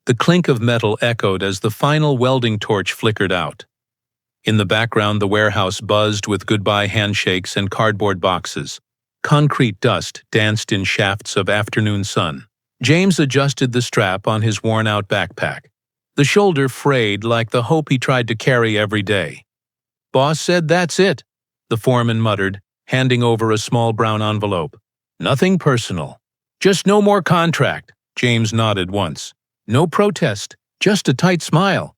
The clink of metal echoed as the final welding torch flickered out. In the background, the warehouse buzzed with goodbye handshakes and cardboard boxes. Concrete dust danced in shafts of afternoon sun. James adjusted the strap on his worn-out backpack. The shoulder frayed like the hope he tried to carry every day. "Boss said that's it," the foreman muttered, handing over a small brown envelope. "Nothing personal. Just no more contract," James nodded once. "No protest, just a tight smile."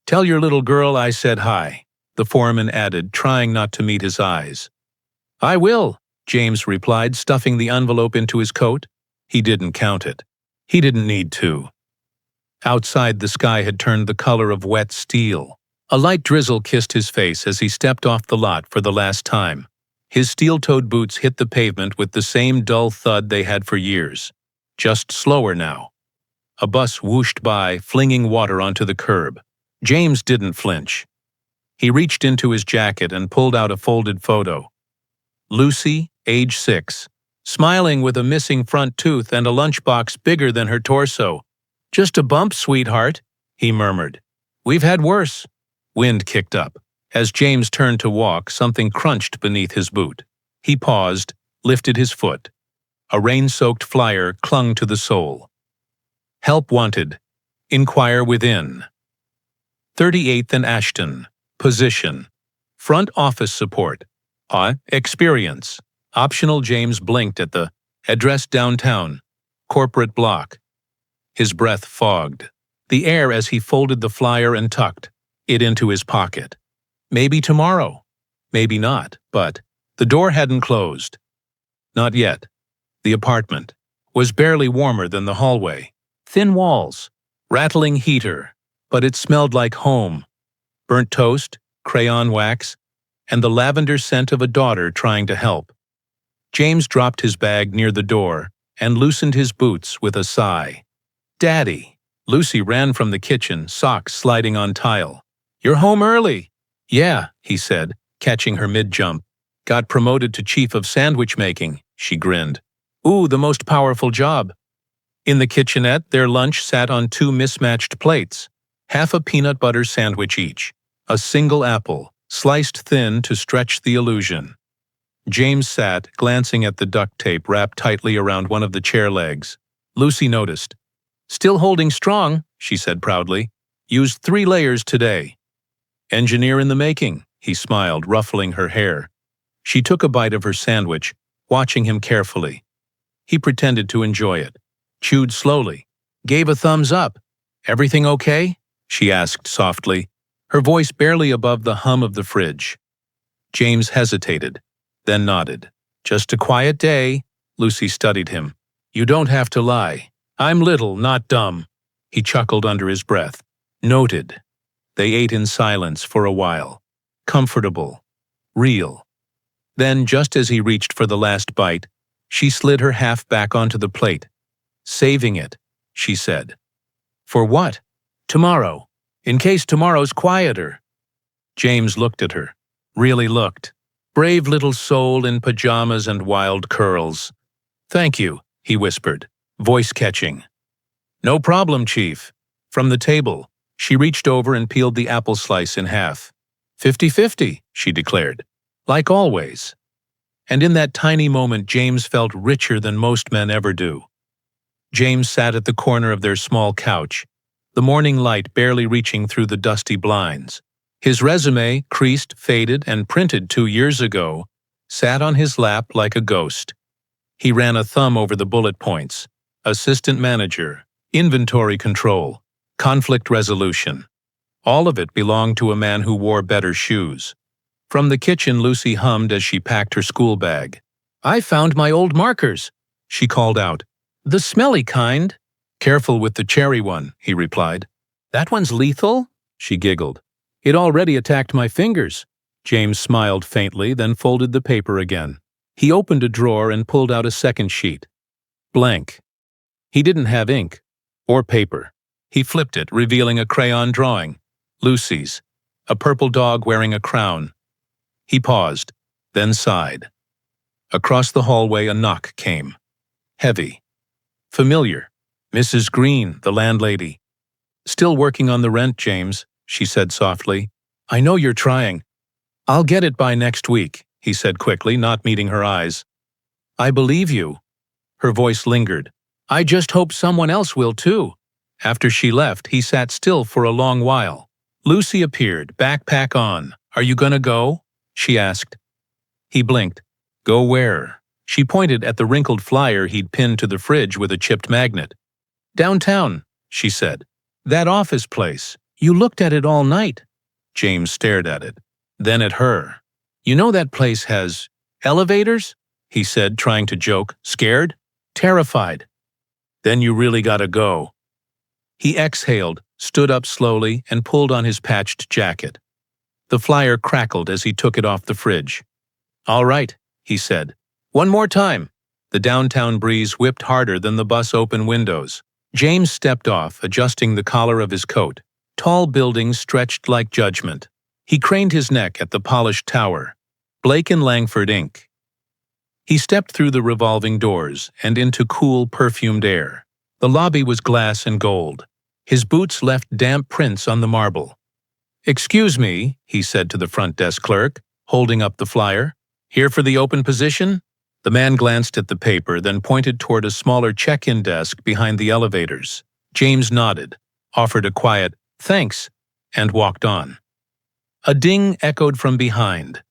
"Tell your little girl I said hi," the foreman added, trying not to meet his eyes. "I will," James replied, stuffing the envelope into his coat. He didn't count it. He didn't need to. Outside, the sky had turned the color of wet steel. A light drizzle kissed his face as he stepped off the lot for the last time. His steel-toed boots hit the pavement with the same dull thud they had for years, just slower now. A bus whooshed by, flinging water onto the curb. James didn't flinch. He reached into his jacket and pulled out a folded photo. Lucy, age 6, smiling with a missing front tooth and a lunchbox bigger than her torso. "Just a bump, sweetheart," he murmured. "We've had worse." Wind kicked up. As James turned to walk, something crunched beneath his boot. He paused, lifted his foot. A rain-soaked flyer clung to the sole. "Help wanted. Inquire within." 38th and Ashton. Position. Front office support. Experience. Optional. James blinked at the address downtown. Corporate block. His breath fogged. The air as he folded the flyer and tucked it into his pocket. Maybe tomorrow. Maybe not, but the door hadn't closed. Not yet. The apartment was barely warmer than the hallway. Thin walls, rattling heater, but it smelled like home. Burnt toast, crayon wax, and the lavender scent of a daughter trying to help. James dropped his bag near the door and loosened his boots with a sigh. "Daddy!" Lucy ran from the kitchen, socks sliding on tile. "You're home early." "Yeah," he said, catching her mid-jump. "Got promoted to chief of sandwich making," she grinned. "Ooh, the most powerful job." In the kitchenette, their lunch sat on 2 mismatched plates, half a peanut butter sandwich each, a single apple, sliced thin to stretch the illusion. James sat, glancing at the duct tape wrapped tightly around one of the chair legs. Lucy noticed. "Still holding strong," she said proudly. "Used 3 layers today." "Engineer in the making," he smiled, ruffling her hair. She took a bite of her sandwich, watching him carefully. He pretended to enjoy it, chewed slowly, gave a thumbs up. "Everything okay?" she asked softly, her voice barely above the hum of the fridge. James hesitated, then nodded. "Just a quiet day," Lucy studied him. "You don't have to lie. I'm little, not dumb." He chuckled under his breath. "Noted." They ate in silence for a while. Comfortable. Real. Then, just as he reached for the last bite, she slid her half back onto the plate. "Saving it," she said. "For what?" "Tomorrow. In case tomorrow's quieter." James looked at her. Really looked. Brave little soul in pajamas and wild curls. "Thank you," he whispered, voice catching. "No problem, Chief." From the table, she reached over and peeled the apple slice in half. 50-50, she declared. Like always. And in that tiny moment, James felt richer than most men ever do. James sat at the corner of their small couch, the morning light barely reaching through the dusty blinds. His resume, creased, faded, and printed 2 years ago, sat on his lap like a ghost. He ran a thumb over the bullet points. Assistant manager, inventory control, conflict resolution. All of it belonged to a man who wore better shoes. From the kitchen, Lucy hummed as she packed her school bag. "I found my old markers," she called out. "The smelly kind." "Careful with the cherry one," he replied. "That one's lethal?" she giggled. "It already attacked my fingers." James smiled faintly, then folded the paper again. He opened a drawer and pulled out a second sheet. Blank. He didn't have ink. Or paper. He flipped it, revealing a crayon drawing. Lucy's. A purple dog wearing a crown. He paused, then sighed. Across the hallway a knock came. Heavy. Familiar. Mrs. Green, the landlady, "Still working on the rent, James," she said softly. "I know you're trying." "I'll get it by next week," he said quickly, not meeting her eyes. "I believe you." Her voice lingered. "I just hope someone else will too." After she left, he sat still for a long while. Lucy appeared, backpack on. "Are you gonna go?" she asked. He blinked. "Go where?" She pointed at the wrinkled flyer he'd pinned to the fridge with a chipped magnet. "Downtown," she said. "That office place. You looked at it all night." James stared at it, then at her. "You know that place has elevators?" he said, trying to joke. "Scared?" "Terrified." "Then you really gotta go." He exhaled, stood up slowly, and pulled on his patched jacket. The flyer crackled as he took it off the fridge. "All right," he said. "One more time." The downtown breeze whipped harder than the bus open windows. James stepped off, adjusting the collar of his coat. Tall buildings stretched like judgment. He craned his neck at the polished tower. Blake and Langford, Inc. He stepped through the revolving doors and into cool, perfumed air. The lobby was glass and gold. His boots left damp prints on the marble. "Excuse me," he said to the front desk clerk, holding up the flyer. "Here for the open position?" The man glanced at the paper, then pointed toward a smaller check-in desk behind the elevators. James nodded, offered a quiet, "Thanks," and walked on. A ding echoed from behind.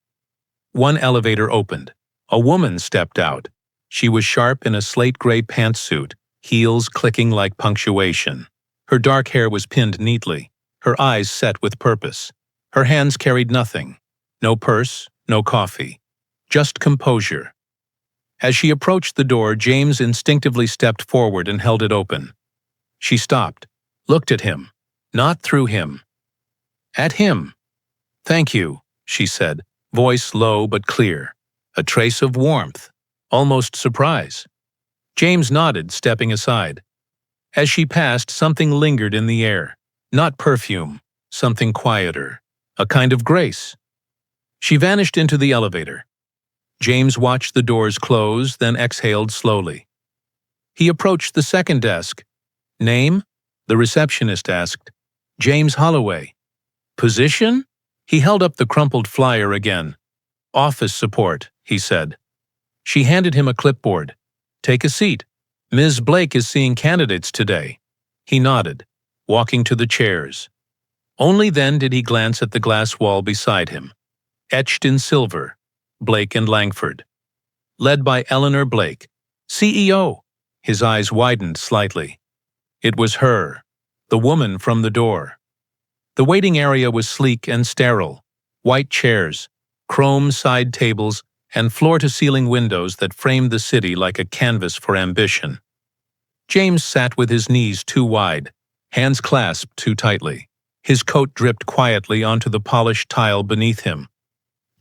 One elevator opened. A woman stepped out. She was sharp in a slate-gray pantsuit, heels clicking like punctuation. Her dark hair was pinned neatly, her eyes set with purpose. Her hands carried nothing. No purse, no coffee. Just composure. As she approached the door, James instinctively stepped forward and held it open. She stopped, looked at him, not through him. At him. "Thank you," she said, voice low but clear. A trace of warmth, almost surprise. James nodded, stepping aside. As she passed, something lingered in the air. Not perfume, something quieter, a kind of grace. She vanished into the elevator. James watched the doors close, then exhaled slowly. He approached the second desk. "Name?" the receptionist asked. "James Holloway." "Position?" He held up the crumpled flyer again. "Office support," he said. She handed him a clipboard. "Take a seat. Ms. Blake is seeing candidates today." He nodded, walking to the chairs. Only then did he glance at the glass wall beside him. Etched in silver, Blake and Langford. Led by Eleanor Blake, CEO. His eyes widened slightly. It was her, the woman from the door. The waiting area was sleek and sterile. White chairs, chrome side tables, and floor-to-ceiling windows that framed the city like a canvas for ambition. James sat with his knees too wide, hands clasped too tightly. His coat dripped quietly onto the polished tile beneath him.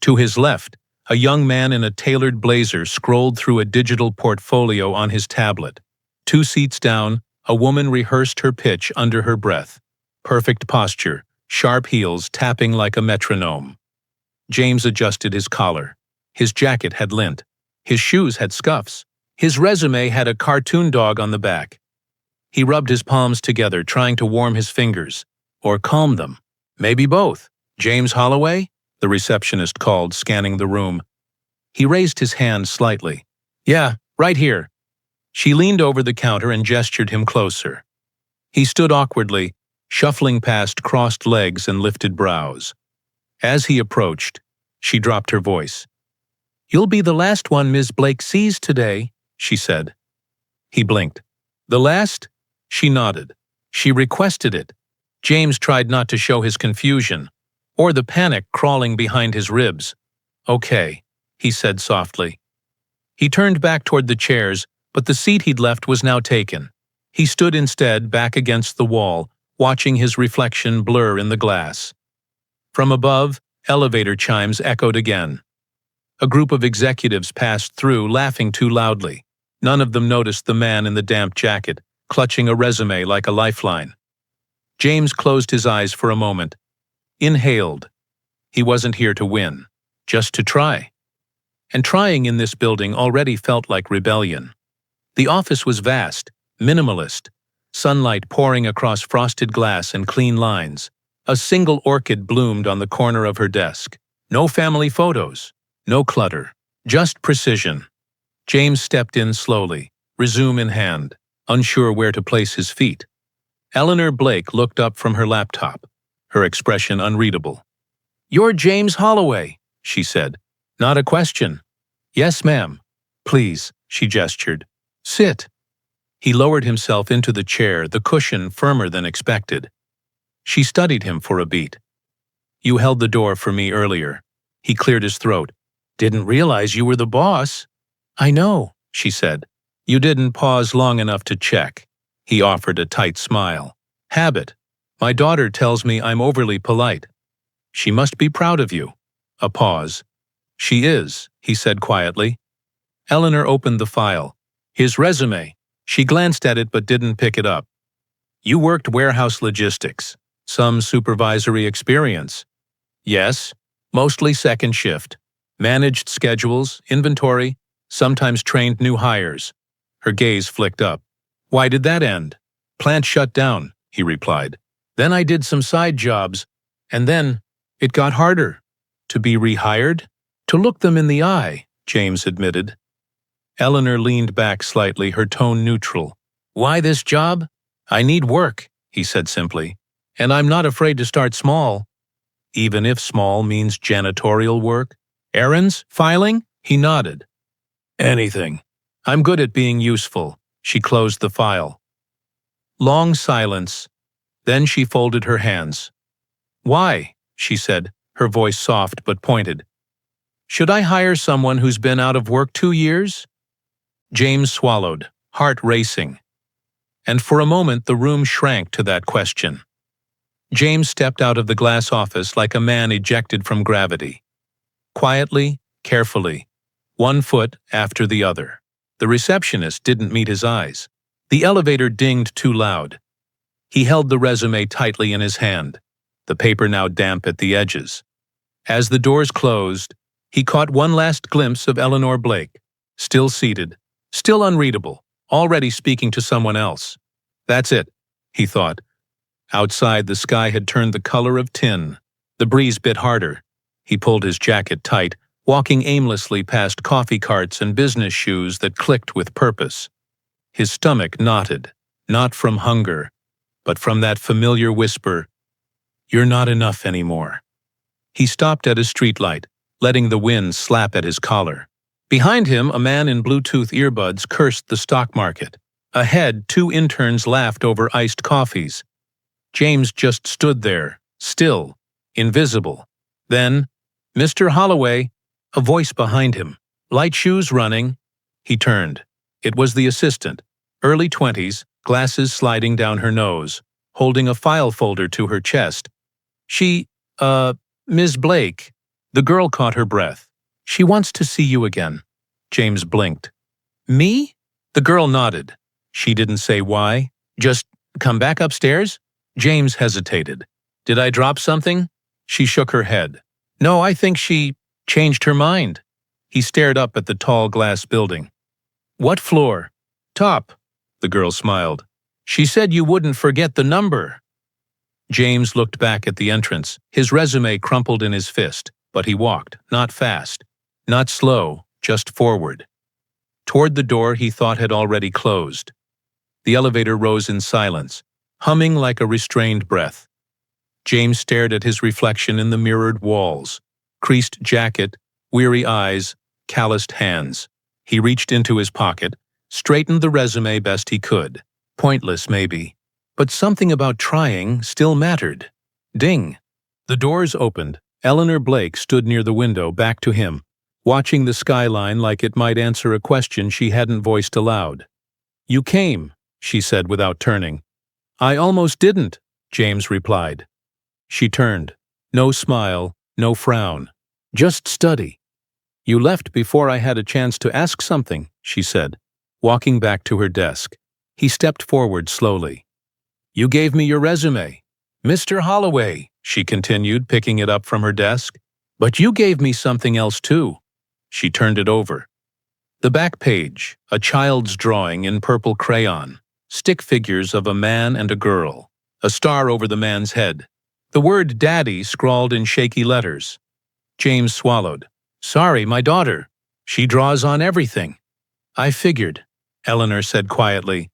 To his left, a young man in a tailored blazer scrolled through a digital portfolio on his tablet. 2 seats down, a woman rehearsed her pitch under her breath. Perfect posture, sharp heels tapping like a metronome. James adjusted his collar. His jacket had lint. His shoes had scuffs. His resume had a cartoon dog on the back. He rubbed his palms together, trying to warm his fingers. Or calm them. Maybe both. "James Holloway?" the receptionist called, scanning the room. He raised his hand slightly. "Yeah, right here." She leaned over the counter and gestured him closer. He stood awkwardly, shuffling past crossed legs and lifted brows. As he approached, she dropped her voice. "You'll be the last one Ms. Blake sees today," she said. He blinked. "The last?" She nodded. "She requested it." James tried not to show his confusion, or the panic crawling behind his ribs. "Okay," he said softly. He turned back toward the chairs, but the seat he'd left was now taken. He stood instead back against the wall, watching his reflection blur in the glass. From above, elevator chimes echoed again. A group of executives passed through, laughing too loudly. None of them noticed the man in the damp jacket, clutching a resume like a lifeline. James closed his eyes for a moment. Inhaled. He wasn't here to win, just to try. And trying in this building already felt like rebellion. The office was vast, minimalist, sunlight pouring across frosted glass and clean lines. A single orchid bloomed on the corner of her desk. No family photos, no clutter, just precision. James stepped in slowly, resume in hand, unsure where to place his feet. Eleanor Blake looked up from her laptop, her expression unreadable. "You're James Holloway," she said. "Not a question." "Yes, ma'am." "Please," she gestured. "Sit." He lowered himself into the chair, the cushion firmer than expected. She studied him for a beat. "You held the door for me earlier." He cleared his throat. "Didn't realize you were the boss." "I know," she said. "You didn't pause long enough to check." He offered a tight smile. "Habit. My daughter tells me I'm overly polite." "She must be proud of you." A pause. "She is," he said quietly. Eleanor opened the file. His resume. She glanced at it but didn't pick it up. "You worked warehouse logistics. Some supervisory experience." "Yes, mostly second shift. Managed schedules, inventory, sometimes trained new hires." Her gaze flicked up. "Why did that end?" "Plant shut down," he replied. "Then I did some side jobs, and then it got harder." "To be rehired?" "To look them in the eye," James admitted. Eleanor leaned back slightly, her tone neutral. "Why this job?" "I need work," he said simply. "And I'm not afraid to start small." "Even if small means janitorial work? Errands? Filing?" He nodded. "Anything. I'm good at being useful." She closed the file. Long silence. Then she folded her hands. "Why?" she said, her voice soft but pointed. "Should I hire someone who's been out of work 2 years?" James swallowed, heart racing. And for a moment the room shrank to that question. James stepped out of the glass office like a man ejected from gravity. Quietly, carefully, one foot after the other. The receptionist didn't meet his eyes. The elevator dinged too loud. He held the resume tightly in his hand, the paper now damp at the edges. As the doors closed, he caught one last glimpse of Eleanor Blake, still seated, still unreadable, already speaking to someone else. That's it, he thought. Outside, the sky had turned the color of tin. The breeze bit harder. He pulled his jacket tight, walking aimlessly past coffee carts and business shoes that clicked with purpose. His stomach knotted, not from hunger, but from that familiar whisper, "You're not enough anymore." He stopped at a streetlight, letting the wind slap at his collar. Behind him, a man in Bluetooth earbuds cursed the stock market. Ahead, 2 interns laughed over iced coffees. James just stood there, still, invisible. Then, "Mr. Holloway," a voice behind him. "Light shoes running." He turned. It was the assistant, early 20s, glasses sliding down her nose, holding a file folder to her chest. Ms. Blake." The girl caught her breath. "She wants to see you again." James blinked. "Me?" The girl nodded. She didn't say why. "Just come back upstairs?" James hesitated. "Did I drop something?" She shook her head. "No, I think she changed her mind." He stared up at the tall glass building. "What floor?" "Top." The girl smiled. "She said you wouldn't forget the number." James looked back at the entrance, his resume crumpled in his fist, but he walked, not fast, not slow, just forward. Toward the door he thought had already closed. The elevator rose in silence, humming like a restrained breath. James stared at his reflection in the mirrored walls, creased jacket, weary eyes, calloused hands. He reached into his pocket, straightened the resume best he could. Pointless, maybe, but something about trying still mattered. Ding! The doors opened. Eleanor Blake stood near the window, back to him, watching the skyline like it might answer a question she hadn't voiced aloud. "You came," she said without turning. "I almost didn't," James replied. She turned. No smile, no frown. Just study. "You left before I had a chance to ask something," she said, walking back to her desk. He stepped forward slowly. "You gave me your resume." "Mr. Holloway," she continued, picking it up from her desk. "But you gave me something else too." She turned it over. The back page, a child's drawing in purple crayon. stick figures of a man and a girl, a star over the man's head. The word Daddy scrawled in shaky letters. James swallowed. Sorry, my daughter. She draws on everything. I figured, Eleanor said quietly.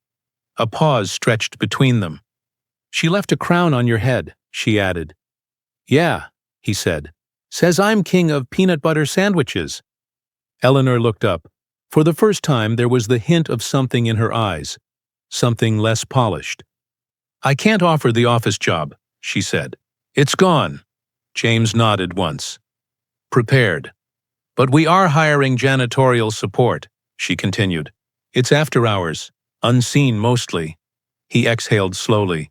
A pause stretched between them. She left a crown on your head, she added. Yeah, he said. Says I'm king of peanut butter sandwiches. Eleanor looked up. For the first time there was the hint of something in her eyes, something less polished. I can't offer the office job, she said. It's gone. James nodded once. Prepared. But we are hiring janitorial support, she continued. It's after hours, unseen mostly. He exhaled slowly.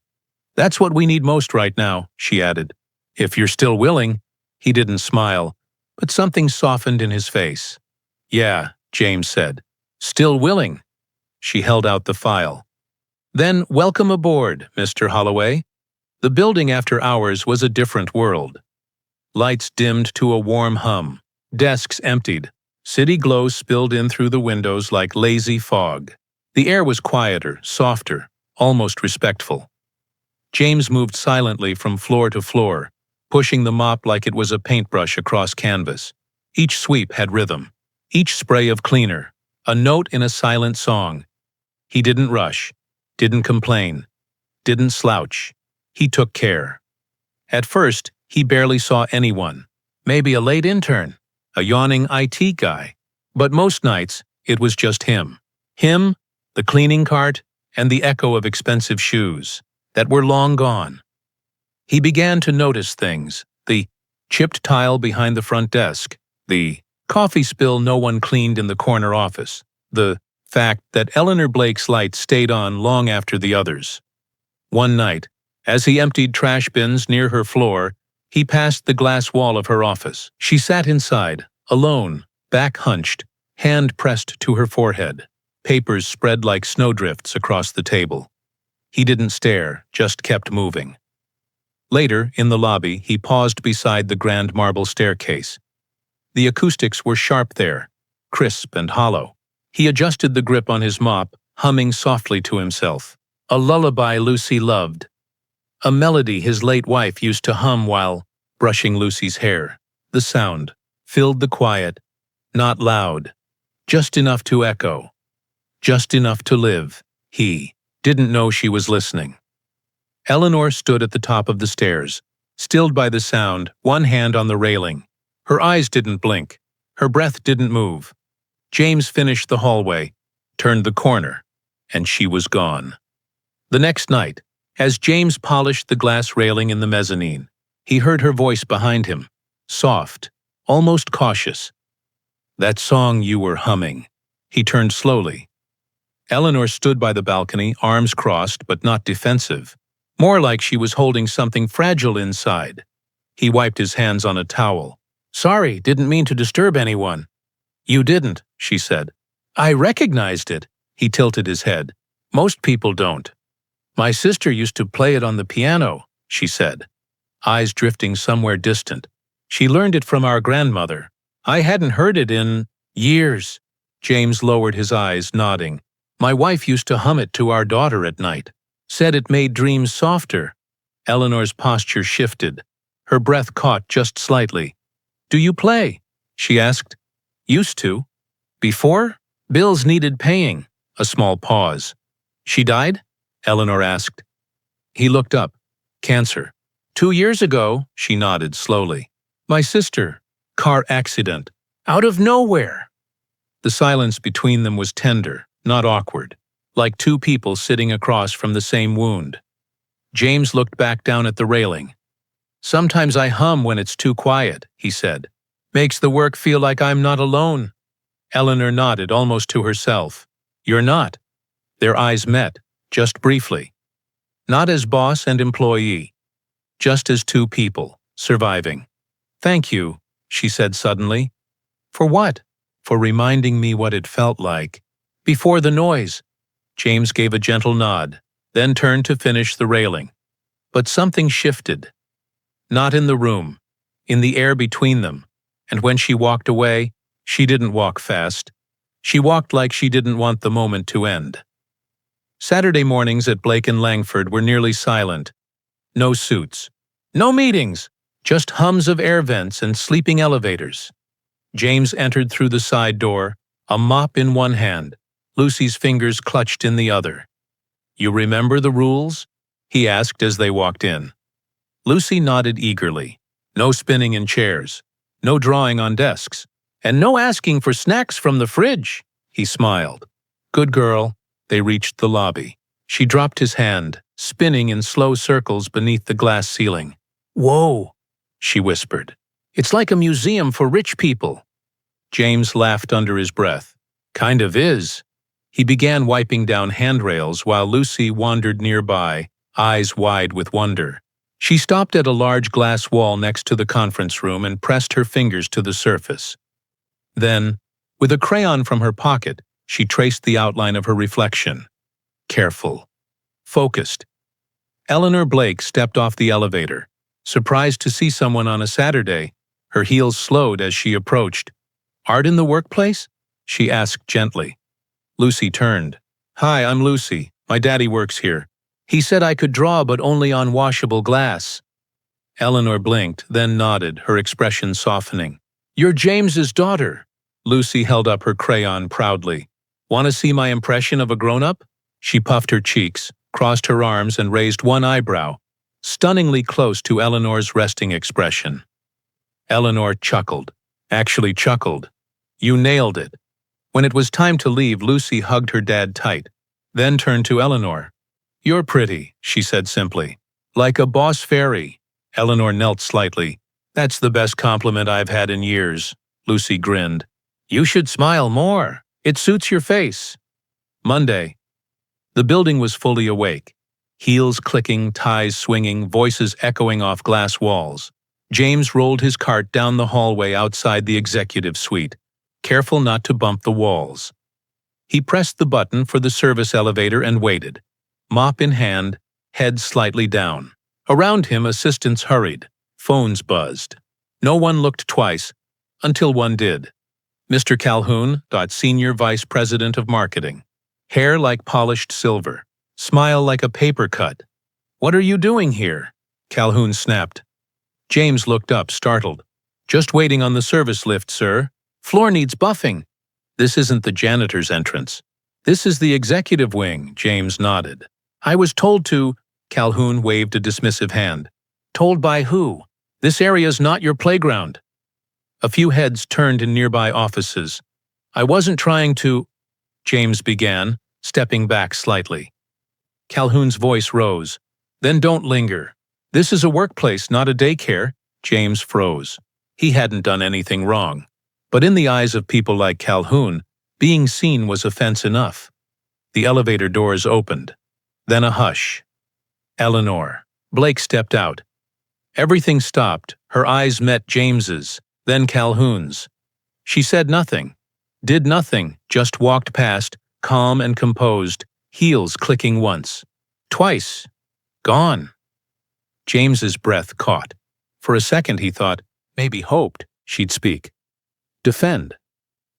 That's what we need most right now, she added. If you're still willing. He didn't smile, but something softened in his face. Yeah, James said. Still willing. She held out the file. Then welcome aboard, Mr. Holloway. The building after hours was a different world. Lights dimmed to a warm hum. Desks emptied. City glow spilled in through the windows like lazy fog. The air was quieter, softer, almost respectful. James moved silently from floor to floor, pushing the mop like it was a paintbrush across canvas. Each sweep had rhythm. Each spray of cleaner, a note in a silent song. He didn't rush, didn't complain, didn't slouch. He took care. At first, he barely saw anyone. Maybe a late intern, a yawning IT guy. But most nights, it was just him. Him, the cleaning cart, and the echo of expensive shoes that were long gone. He began to notice things, the chipped tile behind the front desk, the coffee spill no one cleaned in the corner office, the fact that Eleanor Blake's light stayed on long after the others. One night, as he emptied trash bins near her floor, he passed the glass wall of her office. She sat inside, alone, back hunched, hand pressed to her forehead, papers spread like snowdrifts across the table. He didn't stare, just kept moving. Later, in the lobby, he paused beside the grand marble staircase. The acoustics were sharp there, crisp and hollow. He adjusted the grip on his mop, humming softly to himself. A lullaby Lucy loved. A melody his late wife used to hum while brushing Lucy's hair. The sound filled the quiet, not loud, just enough to echo, just enough to live. He didn't know she was listening. Eleanor stood at the top of the stairs, stilled by the sound, one hand on the railing. Her eyes didn't blink. Her breath didn't move. James finished the hallway, turned the corner, and she was gone. The next night, as James polished the glass railing in the mezzanine, he heard her voice behind him, soft, almost cautious. That song you were humming. He turned slowly. Eleanor stood by the balcony, arms crossed but not defensive. More like she was holding something fragile inside. He wiped his hands on a towel. Sorry, didn't mean to disturb anyone. You didn't, she said. I recognized it. He tilted his head. Most people don't. My sister used to play it on the piano, she said, eyes drifting somewhere distant. She learned it from our grandmother. I hadn't heard it in years. James lowered his eyes, nodding. My wife used to hum it to our daughter at night. Said it made dreams softer. Eleanor's posture shifted. Her breath caught just slightly. Do you play? She asked. Used to. Before? Bills needed paying. A small pause. She died? Eleanor asked. He looked up. Cancer. 2 years ago, she nodded slowly. My sister. Car accident. Out of nowhere. The silence between them was tender, not awkward, like two people sitting across from the same wound. James looked back down at the railing. Sometimes I hum when it's too quiet, he said. Makes the work feel like I'm not alone. Eleanor nodded almost to herself. You're not. Their eyes met, just briefly. Not as boss and employee. Just as two people, surviving. Thank you, she said suddenly. For what? For reminding me what it felt like. Before the noise. James gave a gentle nod, then turned to finish the railing. But something shifted. Not in the room, in the air between them, and when she walked away, she didn't walk fast. She walked like she didn't want the moment to end. Saturday mornings at Blake and Langford were nearly silent. No suits. No meetings. Just hums of air vents and sleeping elevators. James entered through the side door, a mop in one hand, Lucy's fingers clutched in the other. "You remember the rules?" he asked as they walked in. Lucy nodded eagerly. No spinning in chairs, no drawing on desks, and no asking for snacks from the fridge, he smiled. "Good girl." They reached the lobby. She dropped his hand, spinning in slow circles beneath the glass ceiling. "Whoa," she whispered. "It's like a museum for rich people." James laughed under his breath. "Kind of is." He began wiping down handrails while Lucy wandered nearby, eyes wide with wonder. She stopped at a large glass wall next to the conference room and pressed her fingers to the surface. Then, with a crayon from her pocket, she traced the outline of her reflection. Careful. Focused. Eleanor Blake stepped off the elevator. Surprised to see someone on a Saturday, her heels slowed as she approached. "Art in the workplace?" she asked gently. Lucy turned. "Hi, I'm Lucy. My daddy works here. He said I could draw but only on washable glass." Eleanor blinked, then nodded, her expression softening. "You're James's daughter." Lucy held up her crayon proudly. "Want to see my impression of a grown-up?" She puffed her cheeks, crossed her arms, and raised one eyebrow, stunningly close to Eleanor's resting expression. Eleanor chuckled. Actually chuckled. "You nailed it." When it was time to leave, Lucy hugged her dad tight, then turned to Eleanor. "You're pretty," she said simply. "Like a boss fairy." Eleanor knelt slightly. "That's the best compliment I've had in years." Lucy grinned. "You should smile more. It suits your face." Monday. The building was fully awake. Heels clicking, ties swinging, voices echoing off glass walls. James rolled his cart down the hallway outside the executive suite, careful not to bump the walls. He pressed the button for the service elevator and waited, mop in hand, head slightly down. Around him, assistants hurried. Phones buzzed. No one looked twice, until one did. Mr. Calhoun, Senior Vice President of Marketing. Hair like polished silver. Smile like a paper cut. "What are you doing here?" Calhoun snapped. James looked up, startled. "Just waiting on the service lift, sir. Floor needs buffing." "This isn't the janitor's entrance. This is the executive wing," James nodded. "I was told to—" Calhoun waved a dismissive hand. "Told by who? This area's not your playground." A few heads turned in nearby offices. "I wasn't trying to—" James began, stepping back slightly. Calhoun's voice rose. "Then don't linger. This is a workplace, not a daycare." James froze. He hadn't done anything wrong. But in the eyes of people like Calhoun, being seen was offense enough. The elevator doors opened. Then a hush. Eleanor. Blake stepped out. Everything stopped. Her eyes met James's, then Calhoun's. She said nothing, did nothing, just walked past, calm and composed, heels clicking once. Twice. Gone. James's breath caught. For a second he thought, maybe hoped, she'd speak. Defend.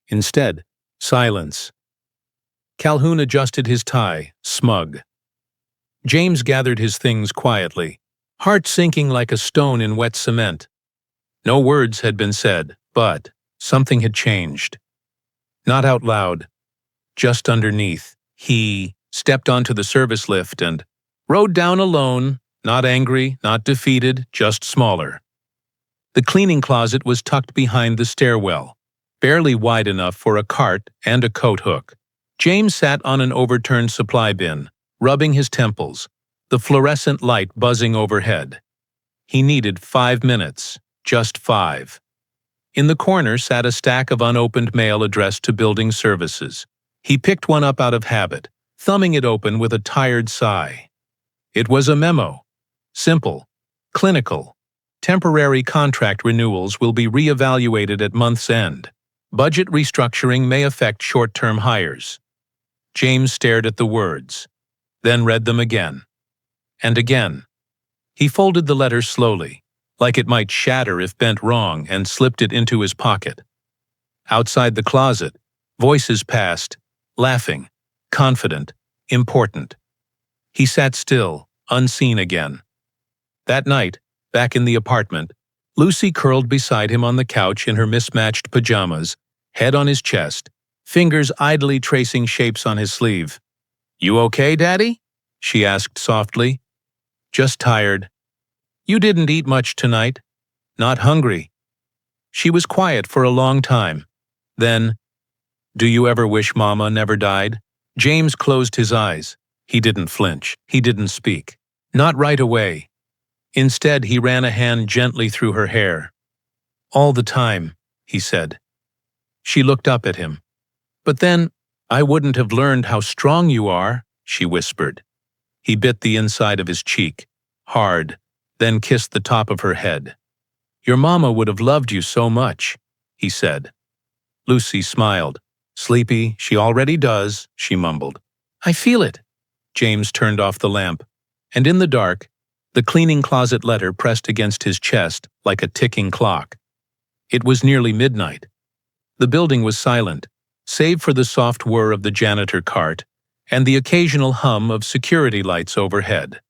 Instead, silence. Calhoun adjusted his tie, smug. James gathered his things quietly, heart sinking like a stone in wet cement. No words had been said, but something had changed. Not out loud, just underneath. He stepped onto the service lift and rode down alone, not angry, not defeated, just smaller. The cleaning closet was tucked behind the stairwell, barely wide enough for a cart and a coat hook. James sat on an overturned supply bin, rubbing his temples, the fluorescent light buzzing overhead. He needed 5 minutes, just 5. In the corner sat a stack of unopened mail addressed to building services. He picked one up out of habit, thumbing it open with a tired sigh. It was a memo. Simple. Clinical. Temporary contract renewals will be re-evaluated at month's end. Budget restructuring may affect short-term hires. James stared at the words, then read them again. And again. He folded the letter slowly, like it might shatter if bent wrong, and slipped it into his pocket. Outside the closet, voices passed, laughing, confident, important. He sat still, unseen again. That night, back in the apartment, Lucy curled beside him on the couch in her mismatched pajamas, head on his chest, fingers idly tracing shapes on his sleeve. "You okay, Daddy?" she asked softly. "Just tired." "You didn't eat much tonight." "Not hungry." She was quiet for a long time. Then, "Do you ever wish Mama never died?" James closed his eyes. He didn't flinch. He didn't speak. Not right away. Instead, he ran a hand gently through her hair. "All the time," he said. She looked up at him. "But then, I wouldn't have learned how strong you are," she whispered. He bit the inside of his cheek, hard, then kissed the top of her head. "Your mama would have loved you so much," he said. Lucy smiled. "Sleepy, she already does," she mumbled. "I feel it." James turned off the lamp, and in the dark, the cleaning closet letter pressed against his chest like a ticking clock. It was nearly midnight. The building was silent, save for the soft whir of the janitor cart and the occasional hum of security lights overhead.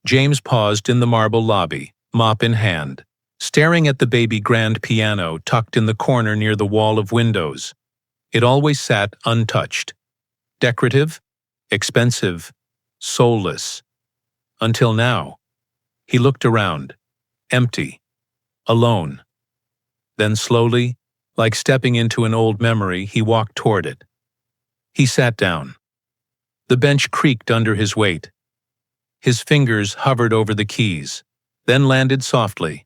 James paused in the marble lobby, mop in hand, staring at the baby grand piano tucked in the corner near the wall of windows. It always sat untouched. Decorative, expensive, soulless. Until now. He looked around, empty, alone. Then slowly, like stepping into an old memory, he walked toward it. He sat down. The bench creaked under his weight. His fingers hovered over the keys, then landed softly.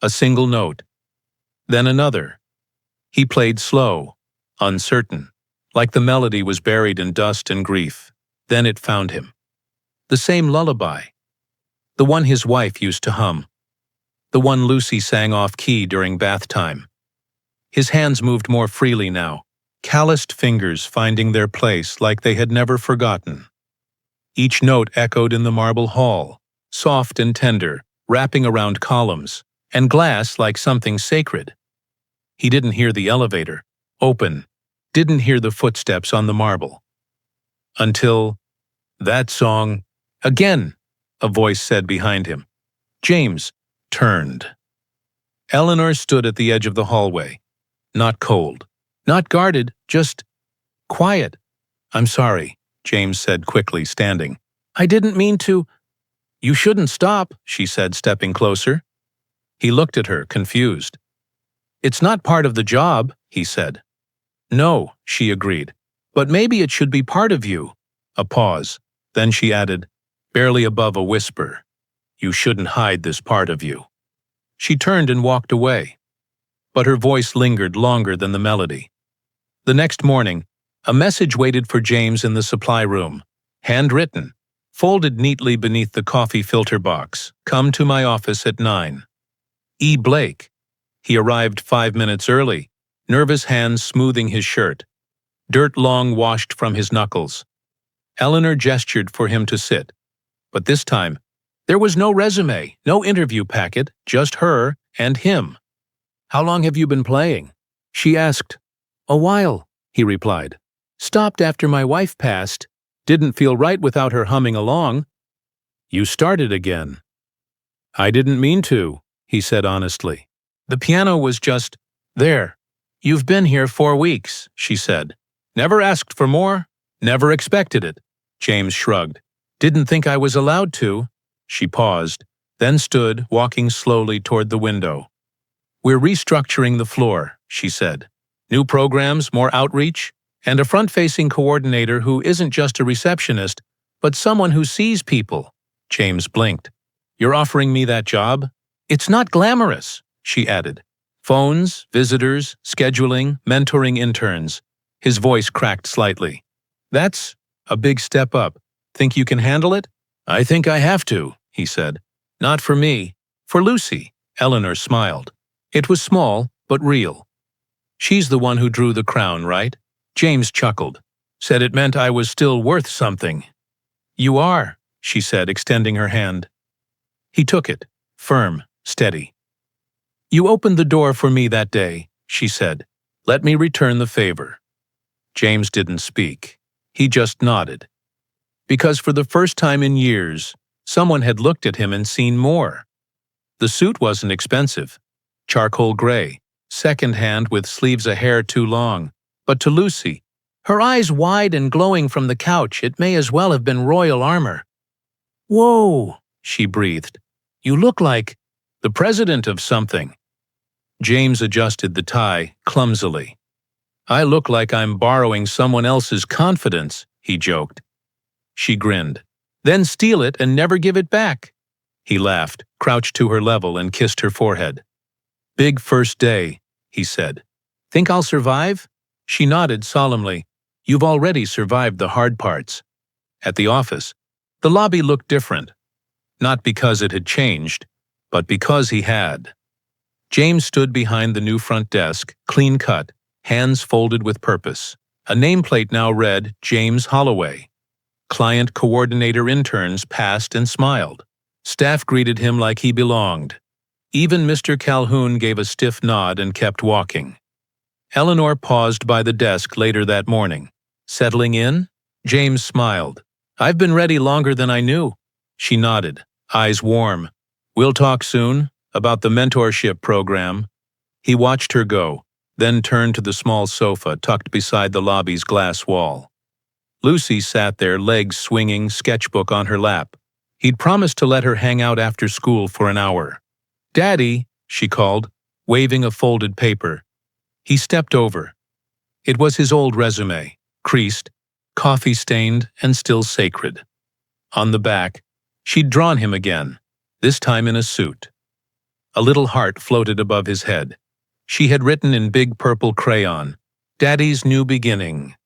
A single note. Then another. He played slow, uncertain, like the melody was buried in dust and grief. Then it found him. The same lullaby. The one his wife used to hum. The one Lucy sang off-key during bath time. His hands moved more freely now, calloused fingers finding their place like they had never forgotten. Each note echoed in the marble hall, soft and tender, wrapping around columns, and glass like something sacred. He didn't hear the elevator, open, didn't hear the footsteps on the marble. Until, that song, again, a voice said behind him. James turned. Eleanor stood at the edge of the hallway. Not cold, not guarded, just quiet. "I'm sorry," James said quickly, standing. "I didn't mean to." "You shouldn't stop," she said, stepping closer. He looked at her, confused. "It's not part of the job," he said. "No," she agreed, "but maybe it should be part of you." A pause. Then she added, barely above a whisper, "You shouldn't hide this part of you." She turned and walked away. But her voice lingered longer than the melody. The next morning, a message waited for James in the supply room, handwritten, folded neatly beneath the coffee filter box. "Come to my office at 9. E. Blake." He arrived 5 minutes early, nervous hands smoothing his shirt. Dirt long washed from his knuckles. Eleanor gestured for him to sit. But this time, there was no resume, no interview packet, just her and him. "How long have you been playing?" she asked. "A while," he replied. "Stopped after my wife passed. Didn't feel right without her humming along." "You started again." "I didn't mean to," he said honestly. "The piano was just there." "You've been here 4 weeks," she said. "Never asked for more, never expected it." James shrugged. "Didn't think I was allowed to." She paused, then stood, walking slowly toward the window. "We're restructuring the floor," she said. "New programs, more outreach, and a front-facing coordinator who isn't just a receptionist, but someone who sees people." James blinked. "You're offering me that job?" "It's not glamorous," she added. "Phones, visitors, scheduling, mentoring interns." His voice cracked slightly. "That's a big step up. Think you can handle it?" "I think I have to," he said. "Not for me. For Lucy." Eleanor smiled. It was small, but real. "She's the one who drew the crown, right?" James chuckled. "Said it meant I was still worth something." "You are," she said, extending her hand. He took it, firm, steady. "You opened the door for me that day," she said. "Let me return the favor." James didn't speak. He just nodded. Because for the first time in years, someone had looked at him and seen more. The suit wasn't expensive. Charcoal gray, second-hand with sleeves a hair too long. But to Lucy, her eyes wide and glowing from the couch, it may as well have been royal armor. "Whoa," she breathed. "You look like the president of something." James adjusted the tie clumsily. "I look like I'm borrowing someone else's confidence," he joked. She grinned. "Then steal it and never give it back." He laughed, crouched to her level and kissed her forehead. "Big first day," he said. "Think I'll survive?" She nodded solemnly. "You've already survived the hard parts." At the office, the lobby looked different. Not because it had changed, but because he had. James stood behind the new front desk, clean-cut, hands folded with purpose. A nameplate now read, "James Holloway." Client coordinator interns passed and smiled. Staff greeted him like he belonged. Even Mr. Calhoun gave a stiff nod and kept walking. Eleanor paused by the desk later that morning. "Settling in?" James smiled. "I've been ready longer than I knew." She nodded, eyes warm. "We'll talk soon, about the mentorship program." He watched her go, then turned to the small sofa tucked beside the lobby's glass wall. Lucy sat there, legs swinging, sketchbook on her lap. He'd promised to let her hang out after school for an hour. "Daddy," she called, waving a folded paper. He stepped over. It was his old resume, creased, coffee-stained, and still sacred. On the back, she'd drawn him again, this time in a suit. A little heart floated above his head. She had written in big purple crayon, "Daddy's New Beginning."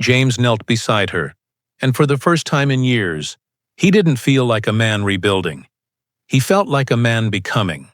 James knelt beside her, and for the first time in years, he didn't feel like a man rebuilding. He felt like a man becoming.